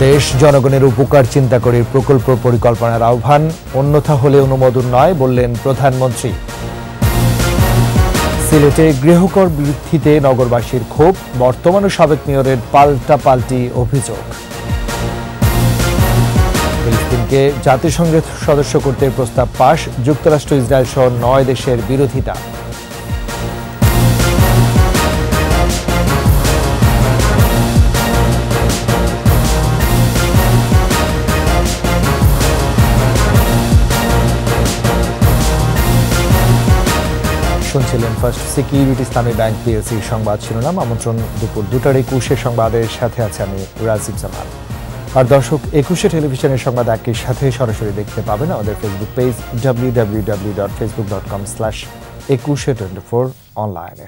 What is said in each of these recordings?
দেশ জনগণের উপকার চিন্তা করে প্রকল্প পরিকল্পনার আহ্বান, অন্যথা হলে অনুমোদন নয় বললেন প্রধানমন্ত্রী। সিলেটে গৃহকর বৃদ্ধিতে নগরবাসীর ক্ষোভ, বর্তমান ও সাবেক মেয়রের পাল্টাপাল্টি অভিযোগ। ফিলিস্তিনকে জাতিসংঘের সদস্য করতে প্রস্তাব পাস, যুক্তরাষ্ট্র ইসরায়েল সহ 9 দেশের বিরোধিতা। শুনছিলেন ফার্স্ট সিকিউরিটি ইসলামী ব্যাংক পিএলসির সংবাদ শিরোনাম। আমন্ত্রণ দুপুর 2:21 সংবাদের সাথে আছে আমি রাজিব জামান। আর দর্শক, 21 টেলিভিশনের সংবাদ একই সাথে সরাসরি দেখতে পাবেন আমাদের ফেসবুক পেজ www.facebook.com/2124 অনলাইনে।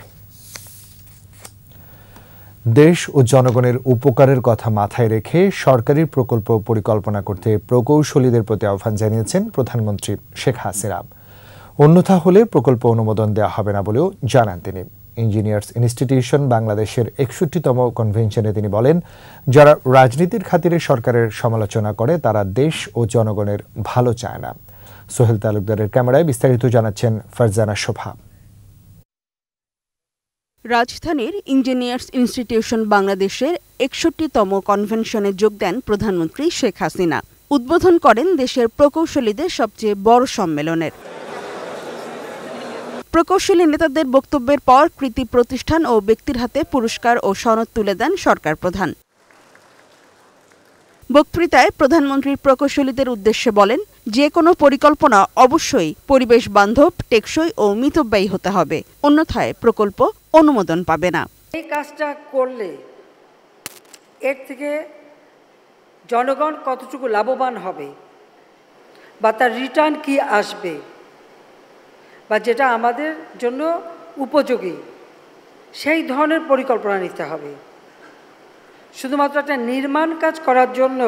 দেশ ও জনগণের উপকারের কথা মাথায় রেখে সরকারি প্রকল্প পরিকল্পনা করতে প্রকৌশলীদের প্রতি আহ্বান জানিয়েছেন প্রধানমন্ত্রী শেখ হাসিনা। অন্যথা হলে প্রকল্প অনুমোদন দেওয়া হবে না বলেও জানান তিনি। ইঞ্জিনিয়ার্স ইনস্টিটিউশন বাংলাদেশের 61তম কনভেনশনে তিনি বলেন, যারা রাজনীতির খাতিরে সরকারের সমালোচনা করে তারা দেশ ও জনগণের ভালো চায় না। সোহেল তালুকদারের ক্যামেরায় বিস্তারিত জানাচ্ছেন ফারজানা শোভা। রাজধানীর ইঞ্জিনিয়ার্স ইনস্টিটিউশন বাংলাদেশের 61তম কনভেনশনে যোগ দেন প্রধানমন্ত্রী শেখ হাসিনা। উদ্বোধন করেন দেশের প্রকৌশলীদের সবচেয়ে বড় সম্মেলনের। প্রকৌশলী নেতাদের বক্তব্যের পর কৃতি প্রতিষ্ঠান ও ব্যক্তির হাতে পুরস্কার ও সনদ তুলে দেন সরকার প্রধান। বক্তৃতায় প্রধানমন্ত্রী প্রকৌশলীদের উদ্দেশ্যে বলেন, যে কোনো পরিকল্পনা অবশ্যই পরিবেশ বান্ধব, টেকসই ও মিতব্যয়ী হতে হবে, অন্যথায় প্রকল্প অনুমোদন পাবে না। এই কাজটা করলে এর থেকে জনগণ কতটুকু লাভবান হবে বা তার রিটার্ন কি আসবে বা যেটা আমাদের জন্য উপযোগী, সেই ধরনের পরিকল্পনা নিতে হবে। শুধুমাত্র একটা নির্মাণ কাজ করার জন্য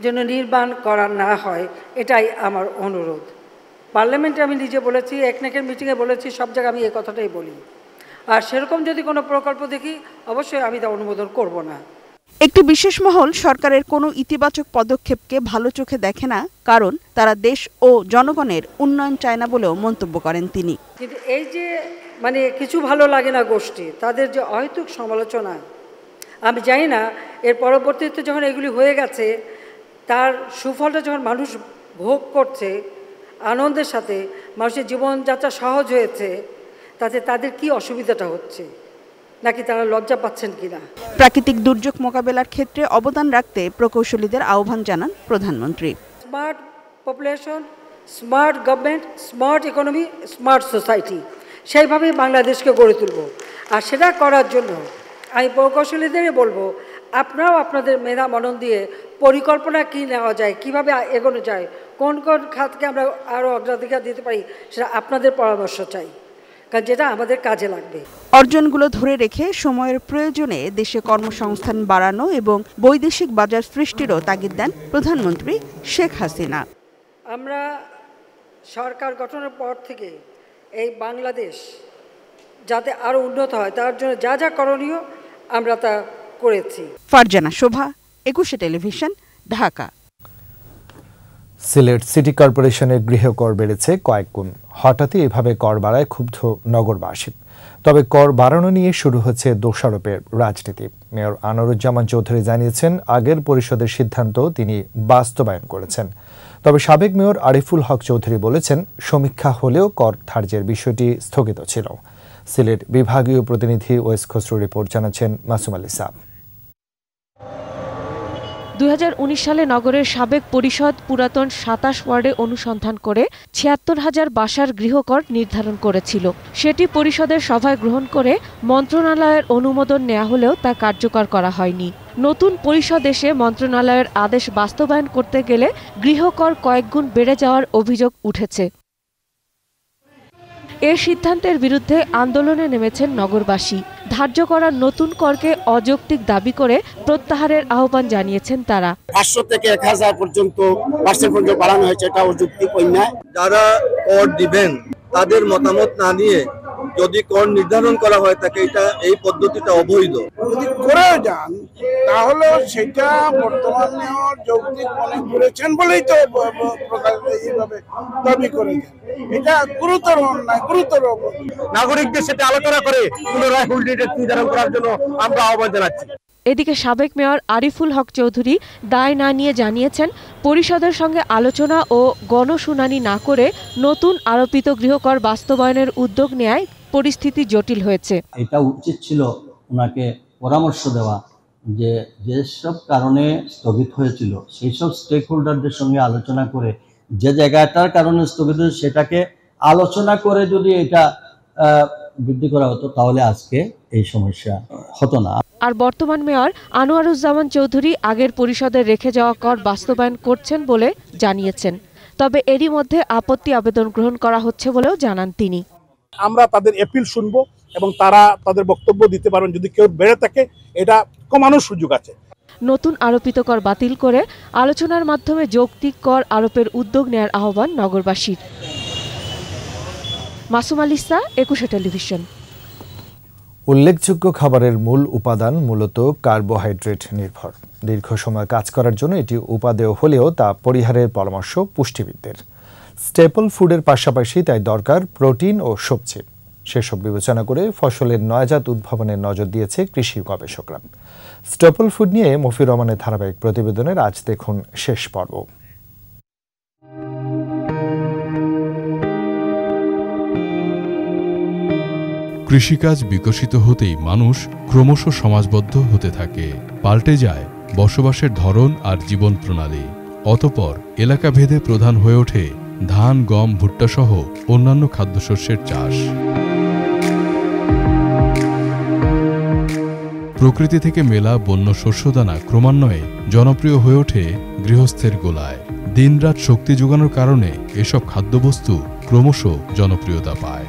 যেন নির্মাণ করা না হয়, এটাই আমার অনুরোধ। পার্লামেন্টে আমি নিজে বলেছি, একনেকের মিটিংয়ে বলেছি, সব জায়গায় আমি এই কথাটাই বলি। আর সেরকম যদি কোনো প্রকল্প দেখি, অবশ্যই আমি তা অনুমোদন করব না। একটি বিশেষ মহল সরকারের কোনো ইতিবাচক পদক্ষেপকে ভালো চোখে দেখে না, কারণ তারা দেশ ও জনগণের উন্নয়ন চায় না বলেও মন্তব্য করেন তিনি। কিন্তু এই যে কিছু ভালো লাগে না গোষ্ঠী, তাদের যে অহেতুক সমালোচনা, আমি জানি না এর পরবর্তীতে যখন এগুলি হয়ে গেছে, তার সুফলটা যখন মানুষ ভোগ করছে আনন্দের সাথে, মানুষের জীবনযাত্রা সহজ হয়েছে, তাতে তাদের কি অসুবিধাটা হচ্ছে, নাকি তারা লজ্জা পাচ্ছেন কিনা। প্রাকৃতিক দুর্যোগ মোকাবেলার ক্ষেত্রে অবদান রাখতে প্রকৌশলীদের আহ্বান জানান প্রধানমন্ত্রী। Smart population, smart government, smart economy, smart society, সেইভাবেই বাংলাদেশকে গড়ে তুলব। আর সেটা করার জন্য আমি প্রকৌশলীদেরই বলবো, আপনারাও আপনাদের মেধা মনন দিয়ে পরিকল্পনা কী নেওয়া যায়, কিভাবে এগোনো যায়, কোন কোন খাতকে আমরা আরও অগ্রাধিকার দিতে পারি, সেটা আপনাদের পরামর্শ চাই, কারণ যেটা আমাদের কাজে লাগবে। অর্জনগুলো ধরে রেখে সময়ের প্রয়োজনে দেশে কর্মসংস্থান বাড়ানো এবং বৈদেশিক বাজার সৃষ্টিরও তাগিদ দেন প্রধানমন্ত্রী শেখ হাসিনা। আমরা সরকার গঠনের পর থেকে এই বাংলাদেশ যাতে আরও উন্নত হয়, তার জন্য যা যা করণীয় আমরা তা করেছি। ফারজানা শোভা, 21 টেলিভিশন, ঢাকা। সিলেট সিটি কর্পোরেশনের গৃহকর বেড়েছে কয়েক গুণ। হঠাৎই এভাবে কর বাড়ায় ক্ষুব্ধ নগরবাসী। তবে কর বাড়ানো নিয়ে শুরু হচ্ছে দোষারোপের রাজনীতি। মেয়র আনোয়ারুজ্জামান চৌধুরী জানিয়েছেন, আগের পরিষদের সিদ্ধান্ত তিনি বাস্তবায়ন করেছেন। তবে সাবেক মেয়র আরিফুল হক চৌধুরী বলেছেন, সমীক্ষা হলেও কর ধার্যের বিষয়টি স্থগিত ছিল। সিলেট বিভাগীয় প্রতিনিধি ওয়েস খসরু রিপোর্ট জানাচ্ছেন মাসুম আলী সাব। 2019 সালে নগরের সাবেক পরিষদ পুরাতন 27 ওয়ার্ডে অনুসন্ধান করে 76,000 বাসার গৃহকর নির্ধারণ করেছিল। সেটি পরিষদের সভায় গ্রহণ করে মন্ত্রণালয়ের অনুমোদন নেওয়া হলেও তা কার্যকর করা হয়নি। নতুন পরিষদ এসে মন্ত্রণালয়ের আদেশ বাস্তবায়ন করতে গেলে গৃহকর কয়েক গুণ বেড়ে যাওয়ার অভিযোগ উঠেছে। এর সিদ্ধান্তের বিরুদ্ধে আন্দোলনে নেমেছেন নগরবাসী। ধার্য করা নতুন করকে অযৌক্তিক দাবি করে প্রত্যাহারের আহ্বান জানিয়েছেন তারা। 500 থেকে 1000 পর্যন্ত বাড়ানো হয়েছে, এটা অযৌক্তিক অন্যায়। যারা কর দিবেন তাদের মতামত না নিয়ে যদি কর নির্ধারণ করা হয় থাকে, এই পদ্ধতিটা অবৈধ। যদি করে যান তাহলেও সেটা বর্তমানে যৌক্তিক মনে করেছেন বলেই তো প্রকাশ এইভাবে দাবি করেছেন। এটা গুরুতর অন্যায়, গুরুতর নাগরিকদের সাথে আলোচনা করে পুনরায় ফুল ডেট নির্ধারণ করার জন্য আমরা আহ্বান জানাচ্ছি। এদিকে সাবেক মেয়র আরিফুল হক চৌধুরী দায় না নিয়ে জানিয়েছেন, পরিষদের সঙ্গে আলোচনা ও গণশুনানি না করে নতুন আরোপিত গৃহকর বাস্তবায়নের উদ্যোগ নেয় পরিস্থিতি জটিল হয়েছে। এটা উচিত ছিল ওনাকে পরামর্শ দেওয়া যে যেসব কারণে স্থগিত হয়েছিল সেই সব স্টেক হোল্ডারদের সঙ্গে আলোচনা করে যে জায়গাটার কারণে স্থগিত হয়েছে সেটাকে আলোচনা করে যদি এটা বৃদ্ধি করা হতো তাহলে আজকে এই সমস্যা হতো না। আর বর্তমান মেয়র আনোয়ারুজ্জামান চৌধুরী আগের পরিষদের রেখে যাওয়া কর বাস্তবায়ন করছেন বলে জানিয়েছেন। তবে এরই মধ্যে আপত্তি আবেদন গ্রহণ করা হচ্ছে বলেও জানান তিনি। আমরা তাদের অ্যাপিল শুনবো এবং তারা তাদের বক্তব্য দিতে পারবেন। যদি কেউ বেড়ে থাকে এটা কমানোর সুযোগ আছে। নতুন আরোপিত কর বাতিল করে আলোচনার মাধ্যমে যৌক্তিক কর আরোপের উদ্যোগ নেয়ার আহ্বান নগরবাসীর। মাসুম আলিসা, 21 টেলিভিশন। উল্লেখযোগ্য খাবারের মূল উপাদান মূলত কার্বোহাইড্রেট নির্ভর। দীর্ঘ সময় কাজ করার জন্য এটি উপাদেয় হলেও তা পরিহারের পরামর্শ পুষ্টিবিদদের। স্টেপল ফুডের পাশাপাশি তাই দরকার প্রোটিন ও সবজি। সেসব বিবেচনা করে ফসলের নয়াজাত উদ্ভাবনের নজর দিয়েছে কৃষি গবেষকরা। স্টেপল ফুড নিয়ে মফির রহমানের ধারাবাহিক প্রতিবেদনের আজ দেখুন শেষ পর্ব। কৃষিকাজ বিকশিত হতেই মানুষ ক্রমশ সমাজবদ্ধ হতে থাকে, পাল্টে যায় বসবাসের ধরন আর জীবন প্রণালী। অতঃপর এলাকা ভেদে প্রধান হয়ে ওঠে ধান, গম, ভুট্টা সহ অন্যান্য খাদ্যশস্যের চাষ। প্রকৃতি থেকে মেলা বন্য শস্যদানা ক্রমান্বয়ে জনপ্রিয় হয়ে ওঠে গৃহস্থের গোলায়। দিনরাত শক্তি যোগানোর কারণে এসব খাদ্যবস্তু ক্রমশ জনপ্রিয়তা পায়।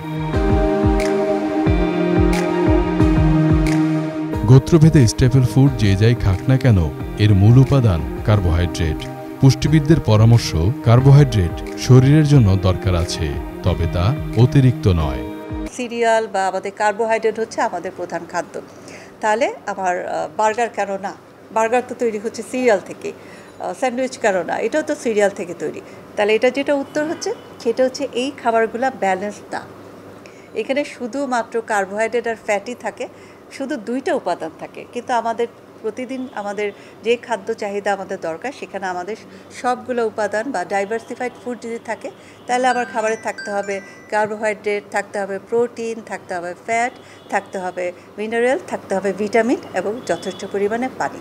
গোত্রভেদে স্টেপল ফুড যে যাই খাক না কেন, এর মূল উপাদান কার্বোহাইড্রেট। পুষ্টিবিদদের পরামর্শ, কার্বোহাইড্রেট শরীরের জন্য দরকার আছে, তবে তা অতিরিক্ত নয়। সিরিয়াল বা আমাদের কার্বোহাইড্রেট হচ্ছে আমাদের প্রধান খাদ্য। তাহলে আমার বার্গার কেন না? বার্গার তো তৈরি হচ্ছে সিরিয়াল থেকে। স্যান্ডউইচ কেন না? এটাও তো সিরিয়াল থেকে তৈরি। তাহলে এটা যেটা উত্তর হচ্ছে সেটা হচ্ছে এই খাবারগুলো ব্যালেন্স না। এখানে শুধুমাত্র কার্বোহাইড্রেট আর ফ্যাটই থাকে, শুধু দুইটা উপাদান থাকে। কিন্তু আমাদের প্রতিদিন আমাদের যে খাদ্য চাহিদা আমাদের দরকার, সেখানে আমাদের সবগুলো উপাদান বা ডাইভার্সিফাইড ফুড যদি থাকে, তাহলে আমার খাবারে থাকতে হবে কার্বোহাইড্রেট, থাকতে হবে প্রোটিন, থাকতে হবে ফ্যাট, থাকতে হবে মিনারেল, থাকতে হবে ভিটামিন এবং যথেষ্ট পরিমাণে পানি।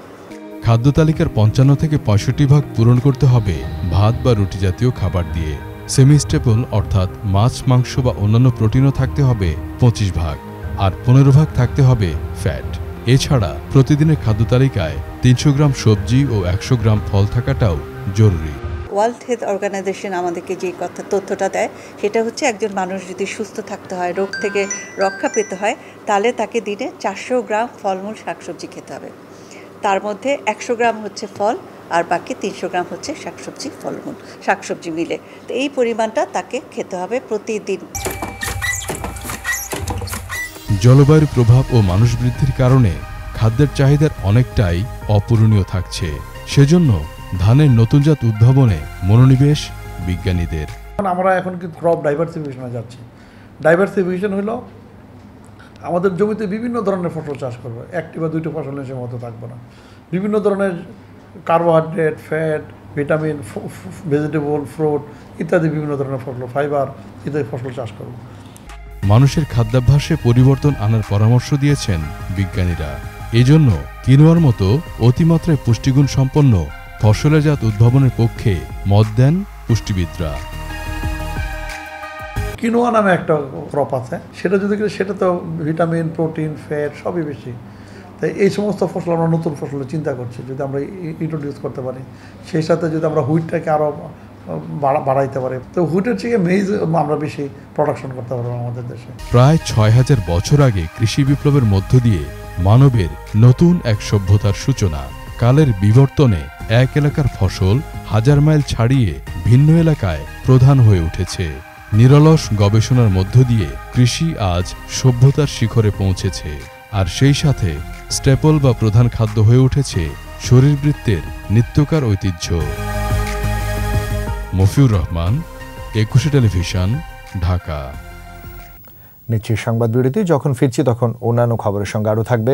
খাদ্য তালিকার 55 থেকে 65 ভাগ পূরণ করতে হবে ভাত বা রুটি জাতীয় খাবার দিয়ে। সেমি স্টেপল অর্থাৎ মাছ, মাংস বা অন্যান্য প্রোটিনও থাকতে হবে 25 ভাগ, আর 15 ভাগ থাকতে হবে ফ্যাট। এছাড়া প্রতিদিনের খাদ্য তালিকায় 300 গ্রাম সবজি ও 100 গ্রাম ফল থাকাটাও জরুরি। ওয়ার্ল্ড হেলথ অর্গানাইজেশন আমাদেরকে যে তথ্যটা দেয় সেটা হচ্ছে একজন মানুষ যদি সুস্থ থাকতে হয়, রোগ থেকে রক্ষা পেতে হয়, তাহলে তাকে দিনে 400 গ্রাম ফলমূল শাকসবজি খেতে হবে। তার মধ্যে 100 গ্রাম হচ্ছে ফল আর বাকি 300 গ্রাম হচ্ছে শাকসবজি, ফলমূল শাকসবজি মিলে। তো এই পরিমাণটা তাকে খেতে হবে প্রতিদিন। জলবায়ুর প্রভাব ও মানুষ বৃদ্ধির কারণে খাদ্যের চাহিদার অনেকটাই অপূরণীয় থাকছে। সেজন্য ধানের নতুনজাত উদ্ভাবনে মনোনিবেশ বিজ্ঞানীদের। আমরা এখন কিন্তু ক্রপ ডাইভার্সিফিকেশনে যাচ্ছি। ডাইভার্সিফিকেশন হলো আমাদের জমিতে বিভিন্ন ধরনের ফসল চাষ করবো, একটি বা দুইটা ফসল এসে মতো থাকবো না। বিভিন্ন ধরনের carbohydrate, fat, vitamin, vegetable, fruit ইত্যাদি বিভিন্ন ধরনের ফসল, ফাইবার ইত্যাদি ফসল চাষ করবো। মানুষের খাদ্যাভ্যাসে পরিবর্তন আনার পরামর্শ দিয়েছেন বিজ্ঞানীরা। এজন্য কিনোয়ার মতো অতিমাত্রায় পুষ্টিগুণ সম্পন্ন ফসলজাত উদ্ভাবনের পক্ষে মত দেন পুষ্টিবিদরা। কিনোয়া নামে একটা ক্রপ আছে, সেটা যদি সেটা তো ভিটামিন, প্রোটিন, ফ্যাট সবই বেশি। তাই এই সমস্ত ফসল আমরা নতুন ফসলের চিন্তা করছি যদি আমরা ইন্ট্রোডিউস করতে পারি। সেই সাথে যদি আমরা হুইটটাকে আরও বাড়াইতে পারে, তো হুইটের থেকে মেইজ আমরা বেশি প্রোডাকশন করতে পারবো আমাদের দেশে। প্রায় 6000 বছর আগে কৃষি বিপ্লবের মধ্য দিয়ে মানবের নতুন এক সভ্যতার সূচনা। কালের বিবর্তনে এক এলাকার ফসল হাজার মাইল ছাড়িয়ে ভিন্ন এলাকায় প্রধান হয়ে উঠেছে। নিরলস গবেষণার মধ্য দিয়ে কৃষি আজ সভ্যতার শিখরে পৌঁছেছে, আর সেই সাথে স্টেপল বা প্রধান খাদ্য হয়ে উঠেছে শরীরবৃত্তের নিত্যকার ঐতিহ্য। মফিউর রহমান, একুশে টেলিভিশন, ঢাকা। নিচ্ছি সংবাদ বিরতি। যখন ফিরছি তখন অন্যান্য খবরের সঙ্গে আরও থাকবে।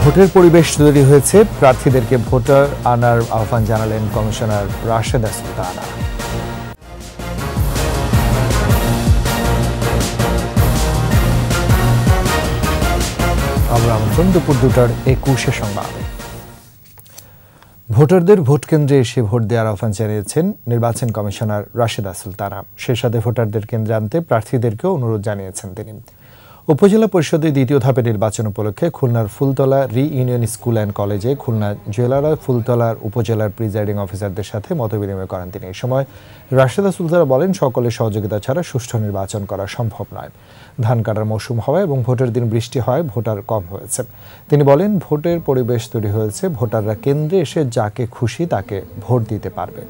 ভোটের পরিবেশ তৈরি হয়েছে, প্রার্থীদেরকে ভোটার আনার আহ্বান জানালেন কমিশনার রাশেদা সুলতানা। আমরা আমন্ত্রণ দুপুর 2টার 21 সংবাদ। ভোটারদের ভোট কেন্দ্রে এসে ভোট দেওয়ার আহ্বান জানিয়েছেন নির্বাচন কমিশনার রাশেদা সুলতানা। সেই সাথে ভোটারদের কেন্দ্রে আনতে প্রার্থীদেরকেও অনুরোধ জানিয়েছেন তিনি। উপজেলা পরিষদের দ্বিতীয় ধাপের নির্বাচন উপলক্ষে খুলনার ফুলতলা রি ইউনিয়ন স্কুল অ্যান্ড কলেজে খুলনা জেলার ফুলতলার উপজেলার প্রিজাইডিং অফিসারদের সাথে মতবিনিময় করেন তিনি। এই সময় রাশেদা সুলতানা বলেন, সকলের সহযোগিতা ছাড়া সুষ্ঠু নির্বাচন করা সম্ভব নয়। ধান কাটার মৌসুম হওয়ায় এবং ভোটের দিন বৃষ্টি হয় ভোটার কম হয়েছে। তিনি বলেন, ভোটের পরিবেশ তৈরি হয়েছে, ভোটাররা কেন্দ্রে এসে যাকে খুশি তাকে ভোট দিতে পারবে।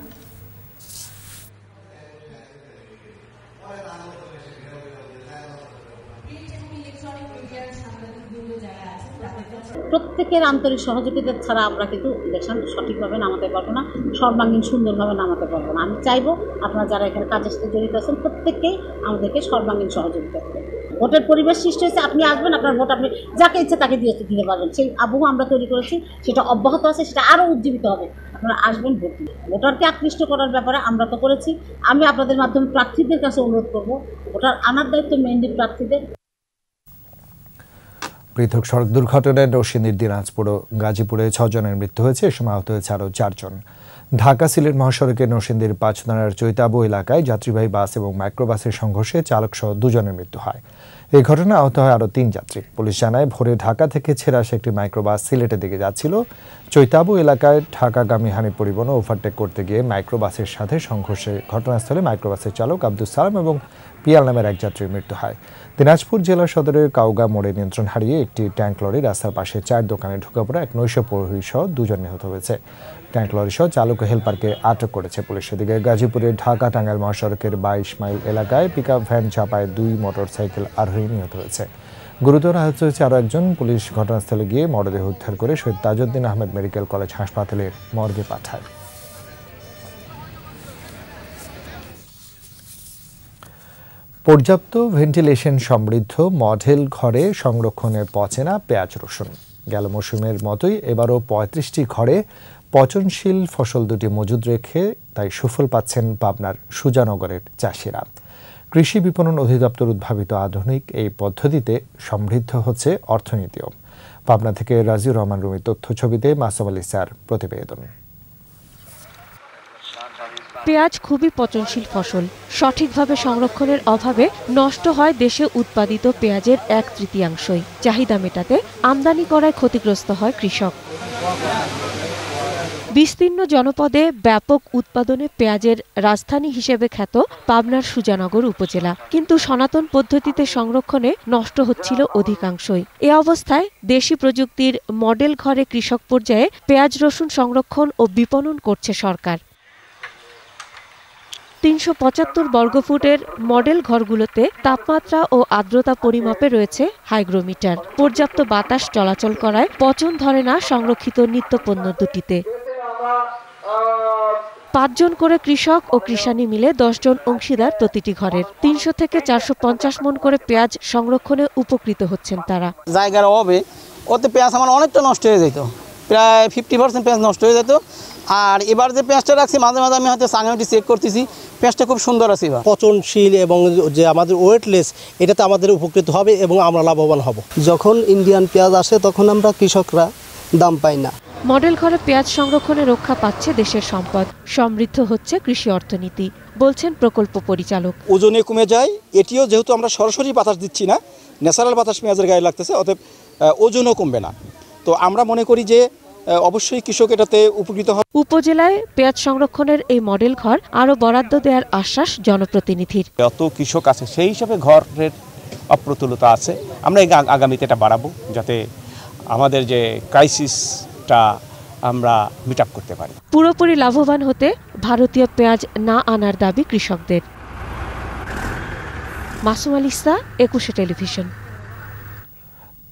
প্রত্যেকের আন্তরিক সহযোগিতা ছাড়া আমরা কিন্তু ইলেকশন সঠিকভাবে নামাতে পারবো না, সর্বাঙ্গীন সুন্দরভাবে নামাতে পারবো না। আমি চাইবো আপনারা যারা এখানে কাজের সাথে জড়িত আছেন প্রত্যেককেই আমাদেরকে সর্বাঙ্গীন সহযোগিতা করবেন। ভোটের পরিবেশ সৃষ্টি হয়েছে, আপনি আসবেন, আপনার ভোট আপনি যাকে ইচ্ছে তাকে দিতে পারবেন। সেই আবহ আমরা তৈরি করেছি, সেটা অব্যাহত আছে, সেটা আরও উজ্জীবিত হবে। আপনারা আসবেন, ভোট দিন। ভোটারকে আকৃষ্ট করার ব্যাপারে আমরা তো করেছি। আমি আপনাদের মাধ্যমে প্রার্থীদের কাছে অনুরোধ করবো, ভোটার আনার দায়িত্ব মেইনলি প্রার্থীদের। পৃথক সড়ক দুর্ঘটনায় নরসিংদীর দিনাজপুর ও গাজীপুরে 6 জনের মৃত্যু হয়েছে। এ সময় আহত হয়েছে আরও 4 জন। ঢাকা সিলেট মহাসড়কের নরসিংদীর 5 থানার চৈতাবু এলাকায় যাত্রীবাহী বাস এবং মাইক্রোবাসের সংঘর্ষে চালকসহ 2 জনের মৃত্যু হয়। এই ঘটনায় আহত হয় আরও 3 যাত্রী। পুলিশ জানায়, ভোরে ঢাকা থেকে ছেড়ে আসা একটি মাইক্রোবাস সিলেটের দিকে যাচ্ছিল। চৈতাবু এলাকায় ঢাকাগামী হানিফ পরিবহন ওভারটেক করতে গিয়ে মাইক্রোবাসের সাথে সংঘর্ষে ঘটনাস্থলে মাইক্রোবাসের চালক আব্দুল সালাম এবং পিয়াল নামের এক যাত্রীর মৃত্যু হয়। দিনাজপুর জেলা সদরের কাউগা মোড়ে নিয়ন্ত্রণ হারিয়ে একটি ট্যাঙ্ক লরি রাস্তার পাশে 4 দোকানে ঢুকে পড়ে এক নৈশ প্রহরী সহ 2 জন নিহত হয়েছে। ট্যাঙ্ক লরি সহ চালক ও হেলপারকে আটক করেছে পুলিশ। এদিকে গাজীপুরের ঢাকা টাঙ্গাইল মহাসড়কের 22 মাইল এলাকায় পিকআপ ভ্যান চাপায় 2 মোটরসাইকেল আরোহী নিহত হয়েছে। গুরুতর আহত হয়েছে আরও একজন। পুলিশ ঘটনাস্থলে গিয়ে মরদেহ উদ্ধার করে শহীদ তাজউদ্দিন আহমেদ মেডিকেল কলেজ হাসপাতালের মর্গে পাঠায়। পর্যাপ্ত ভেন্টিলেশন সমৃদ্ধ মডেল ঘরে সংরক্ষণে পচে না পেঁয়াজ রসুন। গেল মৌসুমের মতোই এবারও 35টি ঘরে পচনশীল ফসল দুটি মজুদ রেখে তাই সুফল পাচ্ছেন পাবনার সুজানগরের চাষিরা। কৃষি বিপণন অধিদপ্তর উদ্ভাবিত আধুনিক এই পদ্ধতিতে সমৃদ্ধ হচ্ছে অর্থনীতিও। পাবনা থেকে রাজিউর রহমান রুমির তথ্য ছবিতে মাসুম আলী স্যার প্রতিবেদন। পেঁয়াজ খুবই পচনশীল ফসল। সঠিকভাবে সংরক্ষণের অভাবে নষ্ট হয় দেশে উৎপাদিত পেঁয়াজের 1/3। চাহিদা মেটাতে আমদানি করায় ক্ষতিগ্রস্ত হয় কৃষক। বিস্তীর্ণ জনপদে ব্যাপক উৎপাদনে পেঁয়াজের রাজধানী হিসেবে খ্যাত পাবনার সুজানগর উপজেলা, কিন্তু সনাতন পদ্ধতিতে সংরক্ষণে নষ্ট হচ্ছিল অধিকাংশই। এ অবস্থায় দেশি প্রযুক্তির মডেল ঘরে কৃষক পর্যায়ে পেঁয়াজ রসুন সংরক্ষণ ও বিপণন করছে সরকার। 375 বর্গফুটের মডেল ঘরগুলোতে তাপমাত্রা ও আর্দ্রতা পরিমাপে রয়েছে হাইগ্রোমিটার। পর্যাপ্ত বাতাস চলাচল করায় পচন ধরে না সংরক্ষিত নিত্যপণ্য দুটিতে। 5 জন করে কৃষক ও কৃষানি মিলে 10 জন অংশীদার প্রতিটি ঘরের। 300 থেকে 450 মণ করে পেঁয়াজ সংরক্ষণে উপকৃত হচ্ছেন তারা। জায়গার অভাবে ওতে পেঁয়াজ আমার অনেকটা নষ্ট হয়ে যেত, প্রায় 50% পেঁয়াজ নষ্ট হয়ে যেত। আর এবার যে পেঁয়াজটা রাখছি মাঝে মাঝে আমি হয়তো সাংঘাটি চেক করতেছি, পেঁয়াজটা খুব সুন্দর আছে। এবার পচনশীল এবং যে আমাদের ওয়েটলেস, এটাতে আমাদের উপকৃত হবে এবং আমরা লাভবান হব। যখন ইন্ডিয়ান পেঁয়াজ আসে তখন আমরা কৃষকরা দাম পাই না। মডেল ঘরে পেঁয়াজ সংরক্ষণে রক্ষা পাচ্ছে দেশের সম্পদ, সমৃদ্ধ হচ্ছে কৃষি অর্থনীতি, বলছেন প্রকল্প পরিচালক। ওজনে কমে যায়, এটিও যেহেতু আমরা সরাসরি বাতাস দিচ্ছি না, ন্যাচারাল বাতাস পেঁয়াজের গায়ে লাগতেছে, অতএব ওজনও কমবে না। তো আমরা মনে করি যে অবশ্যই কৃষক এটাতে উপকৃত হবে। উপজেলায় পেঁয়াজ সংরক্ষণের এই মডেল ঘর আরো বরাদ্দ দেওয়ার আশ্বাস জনপ্রতিনিধির। যত কৃষক আছে সেই হিসাবে ঘরের অপ্রতুলতা আছে, আমরা আগামীতে এটা বাড়াবো যাতে আমাদের যে ক্রাইসিসটা আমরা মিট আপ করতে পারি। পুরোপুরি লাভবান হতে ভারতীয় পেঁয়াজ না আনার দাবি কৃষকদের। মাসুম আলী ইসা, 21 টেলিভিশন।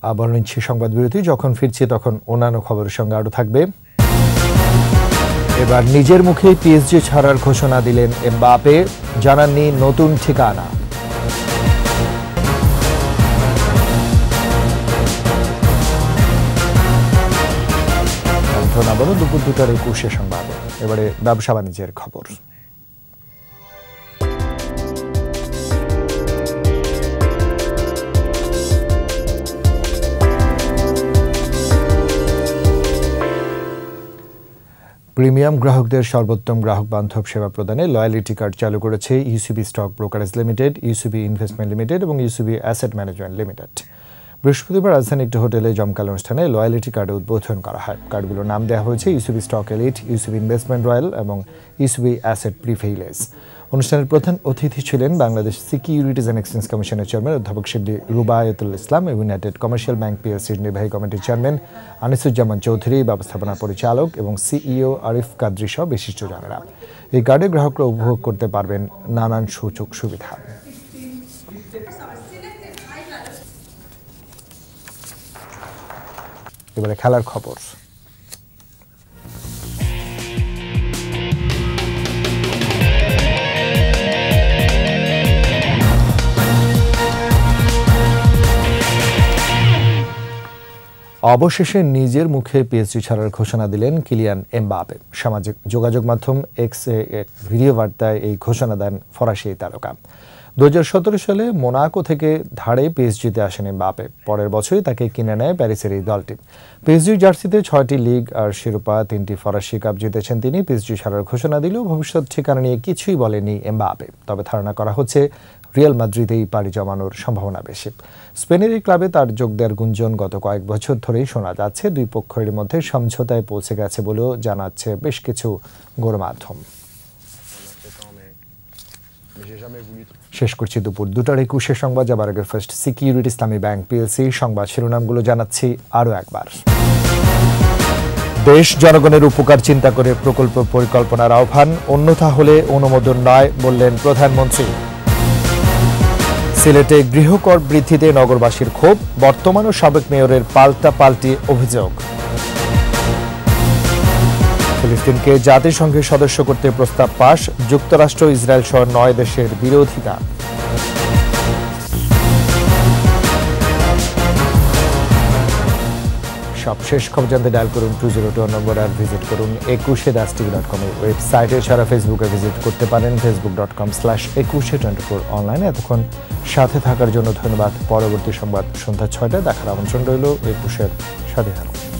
আবার নিচ্ছি সংবাদ বিরতি। যখন ফিরছি তখন অন্যান্য খবরের সঙ্গে আরও থাকবে। এবার নিজের মুখে পিএসজি ছাড়ার ঘোষণা দিলেন এমবাপে, জানাননি নতুন ঠিকানা। আবারও দুপুর 2টার 21 সংবাদে এবারে ব্যবসা বাণিজ্যের খবর। প্রিমিয়াম গ্রাহকদের সর্বোত্তম গ্রাহক বান্ধব সেবা প্রদানে লয়ালিটি কার্ড চালু করেছে UCB stock brokerage limited, UCB investment limited এবং ইউসিবি অ্যাসেট ম্যানেজমেন্ট লিমিটেড। বৃহস্পতিবার রাজধানী একটি হোটেলে জমকালো অনুষ্ঠানে লয়ালিটি কার্ডে উদ্বোধন করা হয়। কার্ডগুলোর নাম দেওয়া হয়েছে UCB stock elite, UCB investment royal এবং ইউসিবি অ্যাসেট প্রিভেইলেজ। অনুষ্ঠানের প্রধান অতিথি ছিলেন বাংলাদেশ সিকিউরিটিজ অ্যান্ড এক্সচেঞ্জ কমিশনের চেয়ারম্যান অধ্যাপক শিবলি রুবায়তুল ইসলাম, ইউনাইটেড কমার্শিয়াল ব্যাংক পিএলসির নির্বাহী কমিটির চেয়ারম্যান আনিসুজ্জামান চৌধুরী, ব্যবস্থাপনা পরিচালক এবং সিইও আরিফ কাদরি সহ বিশিষ্টজনেরা। এই কার্ডে গ্রাহকরা উপভোগ করতে পারবেন নানান সুযোগ সুবিধা। এবারে খেলার খবর। অবশেষে নিজের মুখে পিএসজি ছাড়ার ঘোষণা দিলেন কিলিয়ান এমবাপে। সামাজিক যোগাযোগ মাধ্যম এক্সে এক ভিডিও বার্তায় এই ঘোষণা দেন ফরাসি তারকা। 2017 সালে মোনাকো থেকে ধারে পিএসজিতে আসেন এমবাপে। পরের বছরই তাকে কিনে নেয় প্যারিসের এই দলটি। পিএসজি জার্সিতে 6টি লিগ আর শিরোপা, 3টি ফরাসি কাপ জিতেছেন তিনি। পিএসজি ছাড়ার ঘোষণা দিলেও ভবিষ্যৎ ঠিকানা নিয়ে কিছুই বলেনি এমবাপে। তবে ধারণা করা হচ্ছে রিয়াল মাদ্রিদেই পাড়ি জমানোর সম্ভাবনা বেশি। স্পেনের এই ক্লাবে তার যোগ দেওয়ার গুঞ্জন গত কয়েক বছর ধরেই শোনা যাচ্ছে। দুই পক্ষের মধ্যে সমঝোতায় পৌঁছে গেছে বলেও জানাচ্ছে বেশ কিছু গণমাধ্যম। শেষ করছি দুপুর 2টার 21 সংবাদ। যাবার আগে ফার্স্ট সিকিউরিটি ইসলামী ব্যাংক পিএলসি সংবাদ শিরোনামগুলো জানাচ্ছি আরও একবার। দেশ জনগণের উপকার চিন্তা করে প্রকল্প পরিকল্পনার আহ্বান, অন্যথা হলে অনুমোদন নয় বললেন প্রধানমন্ত্রী। সিলেটে গৃহকর বৃদ্ধিতে নগরবাসীর ক্ষোভ, বর্তমান ও সাবেক মেয়রের পাল্টাপাল্টি অভিযোগ। ফিলিস্তিনকে জাতিসংঘের সদস্য করতে প্রস্তাব পাস, যুক্তরাষ্ট্র, ইসরায়েল সহ 9 দেশের বিরোধিতা। সবশেষ খবর জানতে ডায়াল করুন 202 নম্বর আর ভিজিট করুন 21e-tv.com ওয়েবসাইটে। ছাড়া ফেসবুকে ভিজিট করতে পারেন facebook.com/21e24 অনলাইনে। এতক্ষণ সাথে থাকার জন্য ধন্যবাদ। পরবর্তী সংবাদ সন্ধ্যা 6টায় দেখার আমন্ত্রণ রইল। 21-এর সাথে থাকুন।